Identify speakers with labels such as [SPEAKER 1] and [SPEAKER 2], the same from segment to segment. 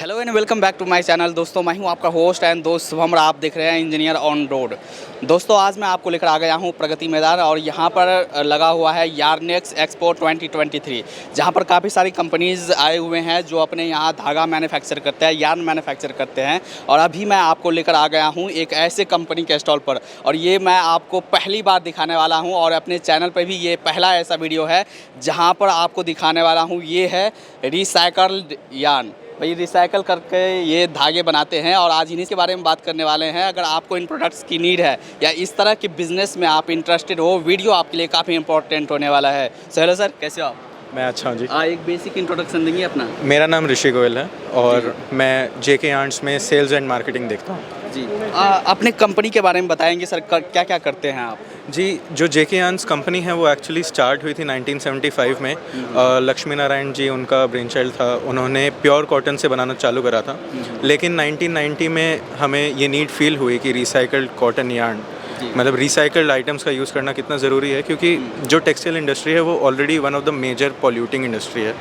[SPEAKER 1] Hello and welcome back to my channel. दोस्तों मैं हूं आपका होस्ट एंड दोस्त शुभम। आप देख रहे हैं इंजीनियर ऑन रोड। दोस्तों आज मैं आपको लेकर आ गया हूं प्रगति मैदान और यहां पर लगा हुआ है यार्नेक्स एक्सपो 2023, जहां पर काफ़ी सारी कंपनीज़ आए हुए हैं जो अपने यहां धागा मैन्युफैक्चर करते हैं, यार्न मैन्युफैक्चर करते हैं। और अभी मैं आपको लेकर आ गया हूँ एक ऐसे कंपनी के स्टॉल पर, और ये मैं आपको पहली बार दिखाने वाला हूँ और अपने चैनल पर भी ये पहला ऐसा वीडियो है जहाँ पर आपको दिखाने वाला हूँ। ये है रिसाइकल्ड यार्न। भाई रिसाइकल करके ये धागे बनाते हैं और आज इन्हीं के बारे में बात करने वाले हैं। अगर आपको इन प्रोडक्ट्स की नीड है या इस तरह के बिजनेस में आप इंटरेस्टेड हो, वीडियो आपके लिए काफ़ी इंपॉर्टेंट होने वाला है। सो हेलो सर, कैसे हो आप?
[SPEAKER 2] मैं अच्छा हूँ जी।
[SPEAKER 1] एक बेसिक इंट्रोडक्शन देंगे अपना?
[SPEAKER 2] मेरा नाम ऋषि गोयल है और मैं जेके यार्न्स में सेल्स एंड मार्केटिंग देखता हूँ
[SPEAKER 1] जी। अपने कंपनी के बारे में बताएंगे सर, क्या क्या करते हैं आप?
[SPEAKER 2] जी। जो जेके यार्न्स कंपनी है वो एक्चुअली स्टार्ट हुई थी 1975 में। लक्ष्मी नारायण जी उनका ब्रेन चाइल्ड था। उन्होंने प्योर कॉटन से बनाना चालू करा था, लेकिन 1990 में हमें ये नीड फील हुई कि रिसाइकल्ड कॉटन यार्न, मतलब रिसाइकल्ड आइटम्स का यूज़ करना कितना ज़रूरी है, क्योंकि जो टेक्सटाइल इंडस्ट्री है वो already one of the major polluting industry है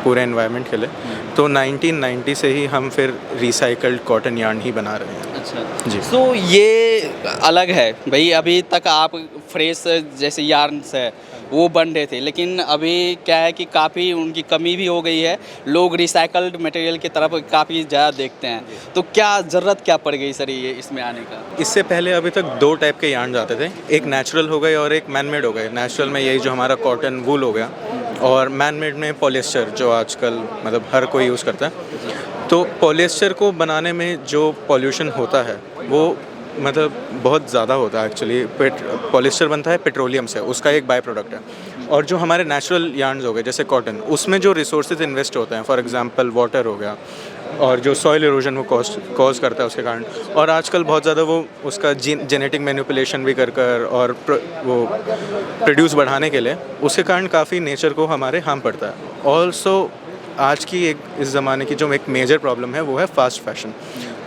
[SPEAKER 2] पूरे एनवायरनमेंट के लिए। तो 1990 से ही हम फिर रिसाइकल्ड कॉटन यार्न ही बना रहे हैं।
[SPEAKER 1] अच्छा
[SPEAKER 2] जी।
[SPEAKER 1] तो ये अलग है भाई। अभी तक आप फ्रेश जैसे यार्न्स है वो बन रहे थे, लेकिन अभी क्या है कि काफ़ी उनकी कमी भी हो गई है। लोग रिसाइकल्ड मटेरियल की तरफ काफ़ी ज़्यादा देखते हैं। तो क्या ज़रूरत क्या पड़ गई सर ये इसमें आने का?
[SPEAKER 2] इससे पहले अभी तक दो टाइप के यार्न आते थे, एक नेचुरल हो गए और एक मैन मेड हो गए। नेचुरल में यही जो हमारा कॉटन वूल हो गया, और मैन मेड में पॉलिएस्टर, जो आजकल मतलब हर कोई यूज़ करता है। तो पॉलिएस्टर को बनाने में जो पॉल्यूशन होता है वो मतलब बहुत ज़्यादा होता है एक्चुअली। पॉलिएस्टर बनता है पेट्रोलियम से, उसका एक बाय प्रोडक्ट है। और जो हमारे नेचुरल यार्न्स हो गए जैसे कॉटन, उसमें जो रिसोर्सेज इन्वेस्ट होते हैं, फॉर एग्जांपल वाटर हो गया, और जो सॉइल इरोजन वो कॉज करता है उसके कारण, और आजकल बहुत ज़्यादा वो उसका जेनेटिक मैनिपुलेशन भी कर और वो प्रोड्यूस बढ़ाने के लिए, उसके कारण काफ़ी नेचर को हमारे हार्म पड़ता है। ऑल्सो आज की एक इस ज़माने की जो एक मेजर प्रॉब्लम है वो है फास्ट फैशन।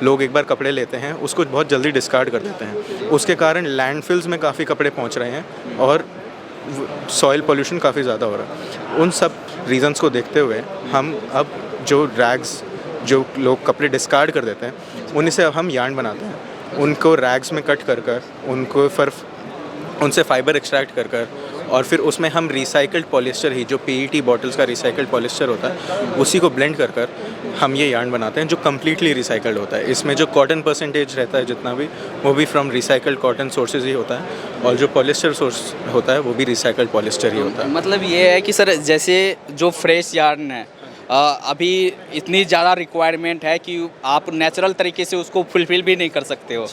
[SPEAKER 2] लोग एक बार कपड़े लेते हैं, उसको बहुत जल्दी डिस्कार्ड कर देते हैं। उसके कारण लैंडफिल्स में काफ़ी कपड़े पहुंच रहे हैं और सॉइल पोल्यूशन काफ़ी ज़्यादा हो रहा है। उन सब रीजंस को देखते हुए हम अब जो रैग्स, जो लोग कपड़े डिस्कार्ड कर देते हैं, उन्हीं से अब हम यार्न बनाते हैं। उनको रैग्स में कट कर उनको उनसे फाइबर एक्सट्रैक्ट कर और फिर उसमें हम रिसाइकल्ड पॉलिएस्टर ही, जो पीईटी बॉटल्स का रिसाइकल्ड पॉलिएस्टर होता है, उसी को ब्लेंड कर हम ये यार्न बनाते हैं जो कम्प्लीटली रिसाइकल्ड होता है। इसमें जो कॉटन परसेंटेज रहता है जितना भी, वो भी फ्रॉम रिसाइकल्ड कॉटन सोर्सेज ही होता है, और जो पॉलिएस्टर सोर्स होता है वो भी रिसाइकल्ड पॉलिएस्टर ही होता है।
[SPEAKER 1] मतलब ये है कि सर जैसे जो फ्रेश यार्न है अभी इतनी ज़्यादा रिक्वायरमेंट है कि आप नेचुरल तरीके से उसको फुलफिल भी नहीं कर सकते हो,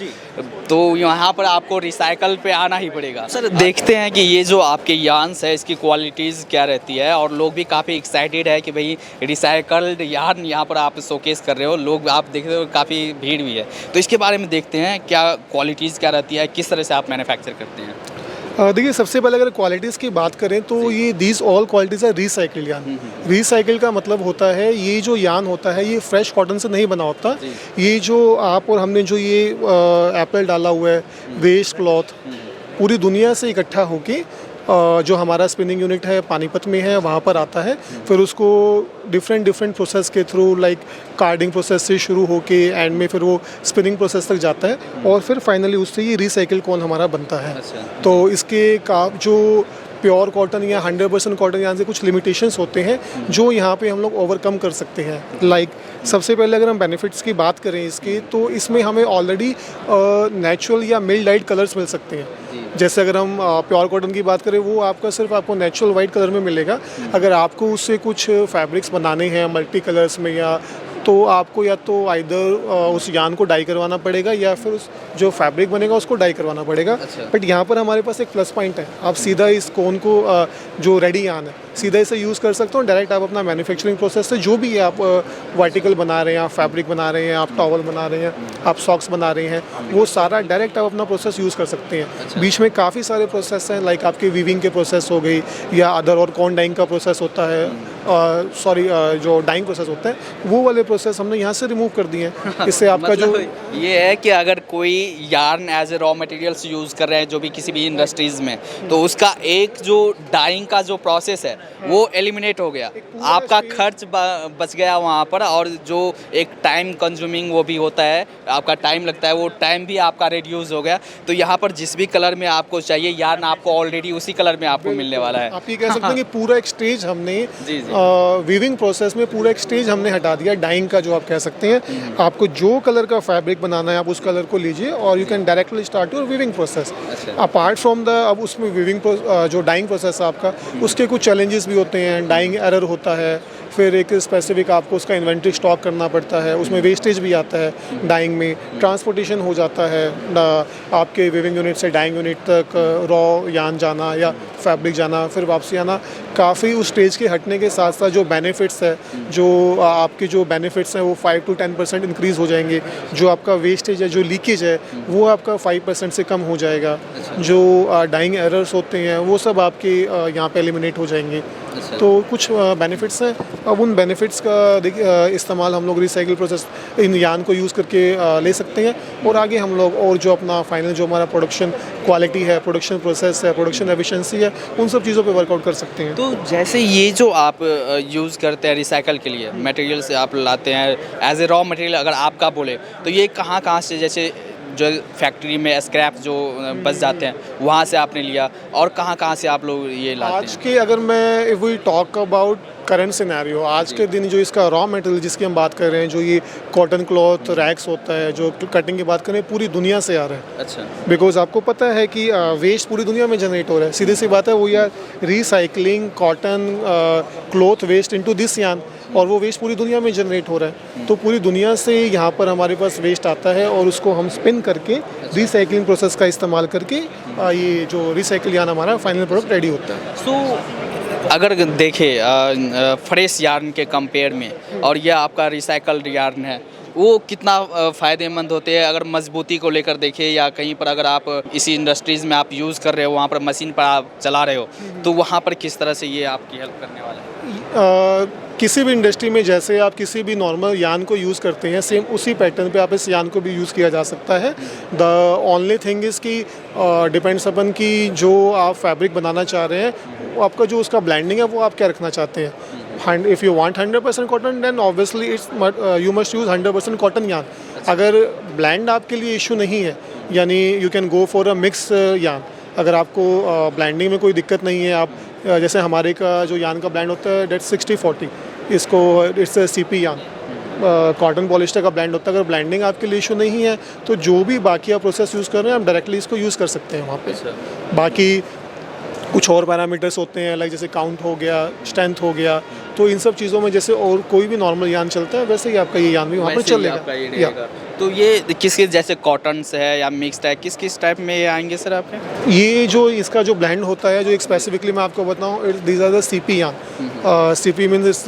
[SPEAKER 1] तो यहाँ पर आपको रिसाइकल पे आना ही पड़ेगा। सर देखते हैं कि ये जो आपके यार्न्स है इसकी क्वालिटीज़ क्या रहती है, और लोग भी काफ़ी एक्साइटेड है कि भाई रिसाइकल्ड यार्न यहाँ पर आप शोकेस कर रहे हो। लोग आप देख रहे हो काफ़ी भीड़ भी है, तो इसके बारे में देखते हैं क्या क्वालिटीज़ क्या रहती है, किस तरह से आप मैन्युफैक्चर करते हैं।
[SPEAKER 3] देखिए, सबसे पहले अगर क्वालिटीज़ की बात करें तो ये दीज ऑल क्वालिटीज़ है रिसाइकिल यार्न। रिसाइकिल का मतलब होता है ये जो यार्न होता है ये फ्रेश कॉटन से नहीं बना होता। ये जो आप और हमने जो ये एप्पल डाला हुआ है, वेस्ट क्लॉथ पूरी दुनिया से इकट्ठा होके जो हमारा स्पिनिंग यूनिट है पानीपत में है वहाँ पर आता है। फिर उसको डिफरेंट प्रोसेस के थ्रू, लाइक कार्डिंग प्रोसेस से शुरू होके एंड में फिर वो स्पिनिंग प्रोसेस तक जाता है, और फिर फाइनली उससे ये रिसाइकिल कॉन हमारा बनता है। तो इसके का जो प्योर कॉटन या 100% कॉटन यहाँ से कुछ लिमिटेशंस होते हैं जो यहाँ पे हम लोग ओवरकम कर सकते हैं। लाइक सबसे पहले अगर हम बेनिफिट्स की बात करें इसके, तो इसमें हमें ऑलरेडी नेचुरल या मिल्ड लाइट कलर्स मिल सकते हैं। जैसे अगर हम प्योर कॉटन की बात करें, वो आपको नेचुरल वाइट कलर में मिलेगा। अगर आपको उससे कुछ फैब्रिक्स बनाने हैं मल्टी कलर्स में, या तो आपको या तो आइदर उस यार्न को डाई करवाना पड़ेगा या फिर उस जो फैब्रिक बनेगा उसको डाई करवाना पड़ेगा। बट यहाँ पर हमारे पास एक प्लस पॉइंट है, आप सीधा इस कोन को जो रेडी यार्न है सीधा इसे यूज़ कर सकते हो। डायरेक्ट आप अपना मैन्युफैक्चरिंग प्रोसेस से जो भी आप वर्टिकल बना रहे हैं, आप फैब्रिक बना रहे हैं, आप टॉवल बना रहे हैं, आप सॉक्स बना रहे हैं, वो सारा डायरेक्ट आप अपना प्रोसेस यूज़ कर सकते हैं। बीच में काफ़ी सारे प्रोसेस हैं, लाइक आपके वीविंग के प्रोसेस हो गई या अदर और कॉर्न डाइंग का प्रोसेस होता है, जो डाइंग प्रोसेस होता है, वो वाले प्रोसेस हमने यहाँ से रिमूव कर दिए हैं। इससे आपका
[SPEAKER 1] मतलब
[SPEAKER 3] जो
[SPEAKER 1] ये है कि अगर कोई yarn as a raw materials use कर रहे हैं जो भी किसी भी इंडस्ट्रीज़ में, तो उसका एक जो डाइंग का जो प्रोसेस है वो एलिमिनेट हो गया, आपका खर्च बच गया वहाँ पर, और जो एक टाइम कंज्यूमिंग वो भी होता है, आपका टाइम लगता है, वो टाइम भी आपका रिड्यूस हो गया। तो यहाँ पर जिस भी कलर में आपको चाहिए यार्न आपको ऑलरेडी उसी कलर में आपको मिलने वाला है।
[SPEAKER 3] आप ये कह सकते हैं कि पूरा एक स्टेज हमने
[SPEAKER 1] जी।
[SPEAKER 3] वीविंग प्रोसेस में पूरा एक स्टेज हमने हटा दिया, डाइंग का जो आप कह सकते हैं। आपको जो कलर का फैब्रिक बनाना है आप उस कलर को लीजिए और you can directly start your weaving process. Apart from the अब उसमें वीविंग जो डाइंग प्रोसेस है आपका, उसके कुछ चैलेंजेस भी होते हैं, डाइंग एरर होता है, फिर एक स्पेसिफिक आपको उसका इन्वेंट्री स्टॉक करना पड़ता है, उसमें वेस्टेज भी आता है डाइंग में, ट्रांसपोर्टेशन हो जाता है आपके वीविंग यूनिट से डाइंग यूनिट तक, रॉ यान जाना या फैब्रिक जाना फिर वापसी आना। काफ़ी उस स्टेज के हटने के साथ साथ जो बेनिफिट्स है, जो आपके जो बेनिफिट्स हैं वो 5 to 10% इंक्रीज़ हो जाएंगे। जो आपका वेस्टेज है, जो लीकेज है, वो आपका 5% से कम हो जाएगा। जो डाइंग एरर्स होते हैं वो सब आपके यहाँ पे एलिमिनेट हो जाएंगे। तो कुछ बेनिफिट्स हैं। अब उन बेनिफिट्स का इस्तेमाल हम लोग रिसाइकिल प्रोसेस इन यान को यूज़ करके ले सकते हैं, और आगे हम लोग और जो अपना फाइनल जो हमारा प्रोडक्शन क्वालिटी है, प्रोडक्शन प्रोसेस है, प्रोडक्शन एफिशिएंसी है, उन सब चीज़ों पे वर्कआउट कर सकते हैं।
[SPEAKER 1] तो जैसे ये जो आप यूज़ करते हैं रिसाइकल के लिए मटेरियल से आप लाते हैं एज ए रॉ मटेरियल, अगर आपका बोले तो ये कहाँ कहाँ से, जैसे जो फैक्ट्री में स्क्रैप जो बच जाते हैं वहाँ से आपने लिया, और कहाँ कहाँ से आप लोग ये लाते हैं?
[SPEAKER 3] आज के अगर मैं if we talk about current scenario, आज के दिन जो इसका रॉ मटेरियल जिसकी हम बात कर रहे हैं, जो ये कॉटन क्लॉथ रैक्स होता है, जो कटिंग की बात करें, पूरी दुनिया से आ रहा है।
[SPEAKER 1] अच्छा।
[SPEAKER 3] बिकॉज आपको पता है कि वेस्ट पूरी दुनिया में जनरेट हो रहा है। सीधी सी बात है, वो यार recycling cotton cloth waste into this yarn, और वो वेस्ट पूरी दुनिया में जनरेट हो रहा है। तो पूरी दुनिया से यहाँ पर हमारे पास वेस्ट आता है, और उसको हम स्पिन करके रिसाइकलिंग प्रोसेस का इस्तेमाल करके ये जो रिसाइकिल यान हमारा फाइनल प्रोडक्ट रेडी होता है।
[SPEAKER 1] सो अगर देखें फ्रेश यार्न के कंपेयर में और यह आपका रिसाइकल्ड यार्न है, वो कितना फ़ायदेमंद होते हैं? अगर मजबूती को लेकर देखें, या कहीं पर अगर आप इसी इंडस्ट्रीज़ में आप यूज़ कर रहे हो, वहाँ पर मशीन पर आप चला रहे हो, तो वहाँ पर किस तरह से ये आपकी हेल्प करने वाला है?
[SPEAKER 3] किसी भी इंडस्ट्री में जैसे आप किसी भी नॉर्मल यान को यूज़ करते हैं, सेम उसी पैटर्न पे आप इस यान को भी यूज़ किया जा सकता है। द ओनली थिंग इज़ कि डिपेंड्स अपन कि जो आप फैब्रिक बनाना चाह रहे हैं, वो आपका जो उसका ब्लेंडिंग है वो आप क्या रखना चाहते हैं। If you want 100% cotton, then obviously you must use 100% cotton yarn. अगर ब्लेंड आपके लिए इशू नहीं है, यानी you can go for a mix yarn. अगर आपको ब्लेंडिंग में कोई दिक्कत नहीं है, आप जैसे हमारे का जो यान का ब्लेंड होता है डेट 60-40, इसको इट्स CP यान, कॉटन पॉलिस्टर का ब्लेंड होता है। अगर ब्लेंडिंग आपके लिए इशू नहीं है, तो जो भी बाकी आप प्रोसेस यूज़ कर रहे हैं आप डायरेक्टली इसको यूज़ कर सकते हैं वहाँ पे। बाकी कुछ और पैरामीटर्स होते हैं, लाइक जैसे काउंट हो गया, स्ट्रेंथ हो गया, तो इन सब चीज़ों में जैसे और कोई भी नॉर्मल यान चलता है, वैसे ही आपका ये यान भी वहाँ पर चलेगा।
[SPEAKER 1] तो ये किस जैसे कॉटन से है या मिक्स्ड है, किस किस टाइप में ये आएंगे सर आपके?
[SPEAKER 3] ये जो इसका जो ब्लेंड होता है, जो एक स्पेसिफिकली मैं आपको बताऊँ, दीज आर द CP यान। CP means it's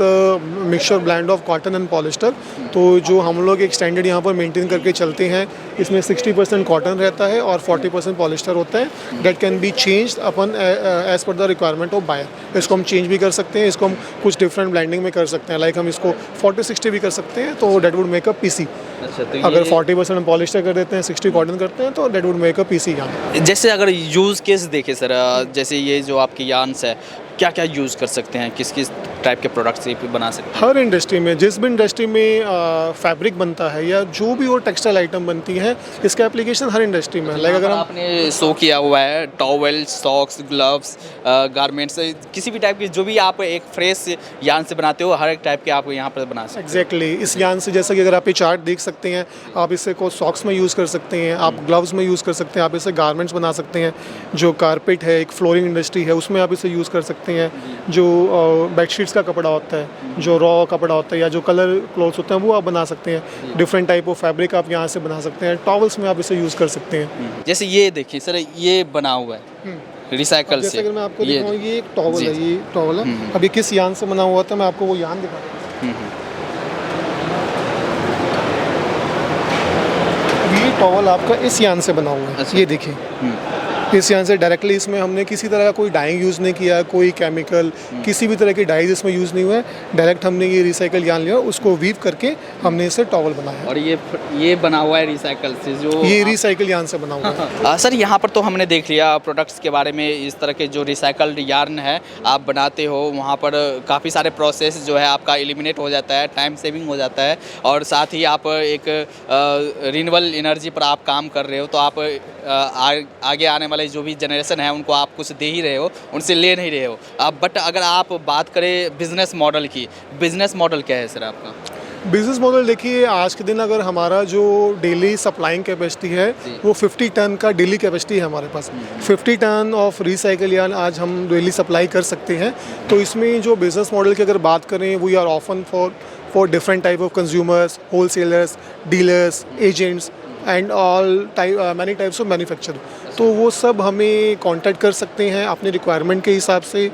[SPEAKER 3] mixture blend of cotton and polyester. तो जो हम लोग एक स्टैंडर्ड यहाँ पर मेंटेन करके चलते हैं, इसमें 60% कॉटन रहता है और 40% पॉलिस्टर होता है। That can be changed upon as per the requirement of buyer. इसको हम चेंज भी कर सकते हैं, इसको हम कुछ डिफरेंट ब्लेंडिंग में कर सकते हैं, लाइक हम इसको 40-60 भी कर सकते हैं, तो that would make a PC।
[SPEAKER 1] अच्छा, तो
[SPEAKER 3] अगर 40% हम पॉलिस्टर कर देते हैं, 60 कॉटन करते हैं, तो that would make a PC yarn.
[SPEAKER 1] जैसे अगर यूज़ केस देखें सर, जैसे ये जो आपकी यान्स है, क्या क्या यूज़ कर सकते हैं, किस किस टाइप के प्रोडक्ट्स ये बना सकते हैं?
[SPEAKER 3] हर इंडस्ट्री में, जिस भी इंडस्ट्री में फैब्रिक बनता है या जो भी और टेक्सटाइल आइटम बनती है, इसका एप्लीकेशन हर इंडस्ट्री में। लाइक अगर
[SPEAKER 1] आपने शो किया हुआ है टॉवेल, सॉक्स, ग्लव्स, गारमेंट्स, किसी भी टाइप की जो भी आप एक फ्रेश यान से बनाते हो, हर एक टाइप के आप यहाँ पर बना सकते हैं।
[SPEAKER 3] एग्जैक्टली इस यान से, जैसा कि अगर आप ये चार्ट देख सकते हैं, आप इसे को सॉक्स में यूज़ कर सकते हैं, आप ग्लव्स में यूज़ कर सकते हैं, आप इसे गारमेंट्स बना सकते हैं। जो कारपेट है, एक फ्लोरिंग इंडस्ट्री है, उसमें आप इसे यूज़ कर सकते हैं। जो बेडशीट्स का कपड़ा होता है, जो रॉ कपड़ा होता है, या जो कलर क्लॉथ्स होते हैं, वो आप बना सकते हैं। डिफरेंट टाइप ऑफ फैब्रिक आप यहाँ से बना सकते हैं। टॉवल्स में आप इसे यूज़ कर सकते हैं।
[SPEAKER 1] जैसे ये देखिए सर, ये बना हुआ है रिसाइकल से।
[SPEAKER 3] जैसे अगर मैं आपको दिखाऊँ, ये एक टॉवल है, ये टॉवल है। अब ये किस यान से बना हुआ था, मैं आपको वो यान दिखाता हूँ। ये टॉवल आपका इस यान से बना हुआ है। ये देखिए, इस यान से डायरेक्टली इसमें हमने किसी तरह का कोई डाइंग यूज़ नहीं किया, कोई केमिकल, किसी भी तरह की डाइज इसमें यूज़ नहीं हुआ है। डायरेक्ट हमने ये रिसाइकल यान लिया, उसको वीव करके हमने इसे टॉवल बनाया।
[SPEAKER 1] और ये बना हुआ है रिसाइकल से, जो
[SPEAKER 3] ये रिसाइकल यान से बना हुआ है।
[SPEAKER 1] सर यहाँ पर तो हमने देख लिया प्रोडक्ट्स के बारे में, इस तरह के जो रिसाइकल्ड यार्न है आप बनाते हो, वहाँ पर काफ़ी सारे प्रोसेस जो है आपका एलिमिनेट हो जाता है, टाइम सेविंग हो जाता है, और साथ ही आप एक रिन्यूएबल एनर्जी पर आप काम कर रहे हो। तो आप आगे आने वाले जो भी जनरेशन है उनको आप कुछ दे ही रहे हो, उनसे ले नहीं रहे हो आप। बट अगर आप बात करें बिजनेस मॉडल की, बिजनेस मॉडल क्या है सर आपका?
[SPEAKER 3] बिज़नेस मॉडल देखिए, आज के दिन अगर हमारा जो डेली सप्लाइंग कैपेसिटी है वो 50 टन का डेली कैपेसिटी है हमारे पास। 50 टन ऑफ रिसाइकल यान आज हम डेली सप्लाई कर सकते हैं। तो इसमें जो बिज़नेस मॉडल की अगर बात करें, we are offen for different type of consumers, wholesalers, dealers, agents and all many types of manufacture. तो वो सब हमें कांटेक्ट कर सकते हैं अपने रिक्वायरमेंट के हिसाब से,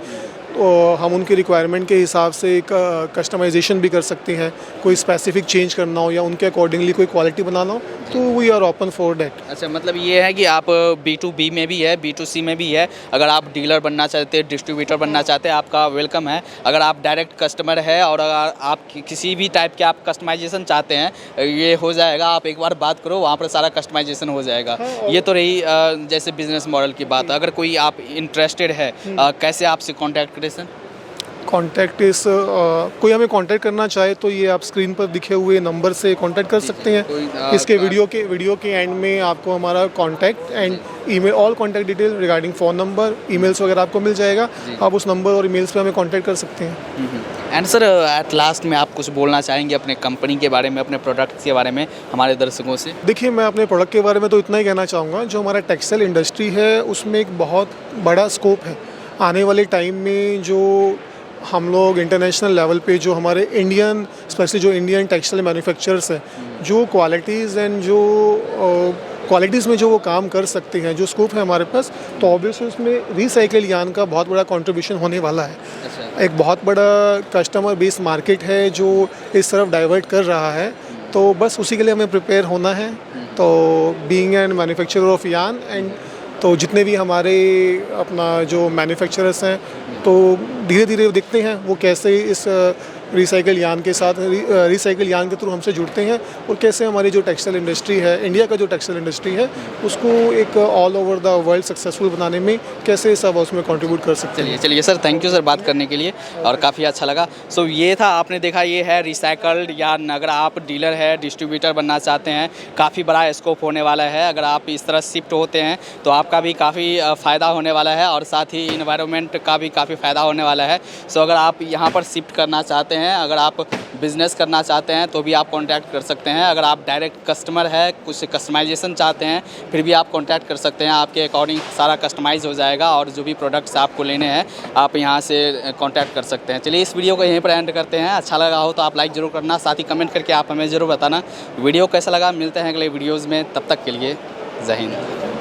[SPEAKER 3] और हम उनके रिक्वायरमेंट के हिसाब से कस्टमाइजेशन भी कर सकते हैं। कोई स्पेसिफिक चेंज करना हो या उनके अकॉर्डिंगली कोई क्वालिटी बनाना हो, तो we are open for that.
[SPEAKER 1] अच्छा, मतलब ये है कि आप B2B में भी है, B2C में भी है। अगर आप डीलर बनना चाहते हैं, डिस्ट्रीब्यूटर बनना चाहते हैं, आपका वेलकम है। अगर आप डायरेक्ट कस्टमर है और अगर आप किसी भी टाइप के आप कस्टमाइजेशन चाहते हैं, ये हो जाएगा। आप एक बार बात करो, वहाँ पर सारा कस्टमाइजेशन हो जाएगा। ये तो रही जैसे बिजनेस मॉडल की बात। अगर कोई आप इंटरेस्टेड है, कैसे आपसे कॉन्टैक्ट करें सर?
[SPEAKER 3] कॉन्टैक्ट इस कोई हमें कॉन्टैक्ट करना चाहे तो ये आप स्क्रीन पर दिखे हुए नंबर से कॉन्टैक्ट कर सकते हैं। इसके वीडियो के एंड में आपको हमारा contact and email, all contact detail regarding phone number, emails वगैरह आपको मिल जाएगा। आप उस नंबर और ईमेल्स पे हमें कॉन्टैक्ट कर सकते हैं।
[SPEAKER 1] एंड सर, एट लास्ट में आप कुछ बोलना चाहेंगे अपने कंपनी के बारे में, अपने प्रोडक्ट्स के बारे में हमारे दर्शकों से?
[SPEAKER 3] देखिए, मैं अपने प्रोडक्ट के बारे में तो इतना ही कहना चाहूँगा, जो हमारा टेक्सटाइल इंडस्ट्री है उसमें एक बहुत बड़ा स्कोप है। आने वाले टाइम में जो हम लोग इंटरनेशनल लेवल पे जो हमारे इंडियन, स्पेशली जो इंडियन टेक्सटाइल मैन्युफैक्चरर्स हैं, जो क्वालिटीज़ एंड जो क्वालिटीज़ में जो वो काम कर सकते हैं, जो स्कोप है हमारे पास, तो ऑब्वियसली उसमें रिसाइकल यान का बहुत बड़ा कंट्रीब्यूशन होने वाला है।
[SPEAKER 1] अच्छा।
[SPEAKER 3] एक बहुत बड़ा कस्टमर बेस मार्केट है जो इस तरफ डाइवर्ट कर रहा है, तो बस उसी के लिए हमें प्रिपेयर होना है। तो बीइंग एन मैन्युफैक्चरर ऑफ यान एंड, तो जितने भी हमारे अपना जो मैन्युफैक्चरर्स हैं, तो धीरे धीरे देखते हैं वो कैसे इस रिसाइकल यान के साथ, रिसाइकल यान के थ्रू हमसे जुड़ते हैं, और कैसे हमारी जो टेक्सटाइल इंडस्ट्री है, इंडिया का जो टेक्सटाइल इंडस्ट्री है, उसको एक all over the world successful बनाने में कैसे सब उसमें कंट्रीब्यूट कर सकते हैं।
[SPEAKER 1] चलिए सर, थैंक यू सर बात करने के लिए, और काफ़ी अच्छा लगा। सो ये था, आपने देखा, ये है रिसाइकल्ड यान। अगर आप डीलर है, डिस्ट्रीब्यूटर बनना चाहते हैं, काफ़ी बड़ा स्कोप होने वाला है। अगर आप इस तरह शिफ्ट होते हैं तो आपका भी काफ़ी फ़ायदा होने वाला है, और साथ ही इन्वायरमेंट का भी काफ़ी फ़ायदा होने वाला है। सो अगर आप यहाँ पर शिफ्ट करना चाहते हैं, अगर आप बिज़नेस करना चाहते हैं, तो भी आप कांटेक्ट कर सकते हैं। अगर आप डायरेक्ट कस्टमर है, कुछ कस्टमाइजेशन चाहते हैं, फिर भी आप कांटेक्ट कर सकते हैं। आपके अकॉर्डिंग सारा कस्टमाइज हो जाएगा, और जो भी प्रोडक्ट्स आपको लेने हैं आप यहाँ से कांटेक्ट कर सकते हैं। चलिए, इस वीडियो को यहीं पर एंड करते हैं। अच्छा लगा हो तो आप लाइक ज़रूर करना, साथ ही कमेंट करके आप हमें ज़रूर बताना वीडियो कैसा लगा। मिलते हैं अगले वीडियोज़ में, तब तक के लिए जय हिंद।